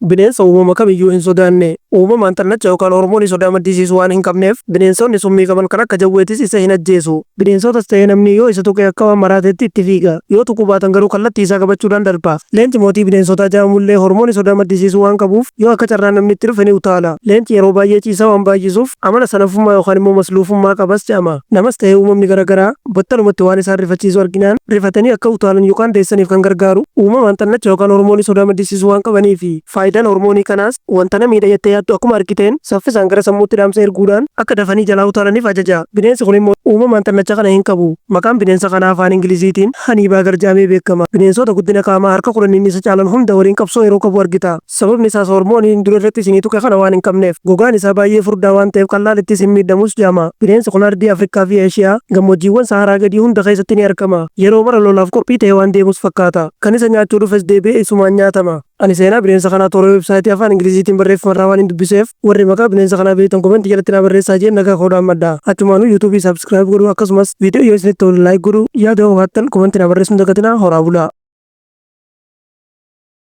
Bineensa uumama kamiyyuu hin sodaanne. Uumamaan xannacha yookaan hormoonii sodaa maddisiisu waan hin qabneef bineensonni summii qaban kan akka jawweetis isa hin ajjeesu. Bineensotas ta'ee namni yoo isa tuqe akka waan maraateetti itti fiiga. Yoo tuquu baatan garuu kallattii isaa qabachuudhaan darba. Leenci mootii bineensotaa jedhamullee hormoonii sodaa maddisiisu waan qabuuf yoo akka carraa namni itti dhufe ni utaala. Leenci yeroo baay'ee ciisaa waan baay'isuuf amala sanafummaa yookaan immoo masluufummaa qabas jedhama. Namas ta'ee uumamni garaagaraa battalumatti waan isaan rifachiisu arginaan rifatanii akka utaalan yookaan deessaniif kan gargaaru uumamaan xannacha yookaan hormoonii sodaa maddisiisu waan qabaniifi. Faayidaan hormoonii kanaas wanta namni miidhayettee yaaddu akkuma argiteen saffisaan gara sammuutti dhaamsa erguudhaan akka dafanii jalaa utaalaniif ajaja. Bineensi kun immoo uumamaan xannacha kana hin qabu. Maqaan bineensa kanaa afaan Ingiliziitiin haniibaa garjaamee beekama. Bineensota guddina qaamaa harka 10 isa caalan hunda waliin qabsoo yeroo qabu argita. Sababni isaas hormooniin dura irratti isinii tuqe kana waan hin qabneef. Gogaan isaa baay'ee furdaa waan ta'eef qal'aalittis hin miidhamus jedhama. Bineensi kun ardii Afrikaa fi Eeshiyaa gammoojjiiwwan Saharaa gadii hunda keessatti ni argama. Yeroo mara lolaaf qophii ta'e waan deemus fakkaata. Kan isa nyaachuu dhufes deebi'ee isumaan nyaatama. Ani seenaa bineensa kanaa toora websaayitii afaan Ingiliziitiin barreeffamarraa waan hin dubbiseef warri maqaa bineensa kanaa beektan komentii jalatti naa barreessaa jeen nagaa koodhaan madda. Achumaanuu yuutuubii sabskiraayib godhuu akkasumas viidiyoo yoo isinitti tolu laayik godhuu yaada yoo qabaattan komentii naa barreessuun dagatinaa horaa bulaa.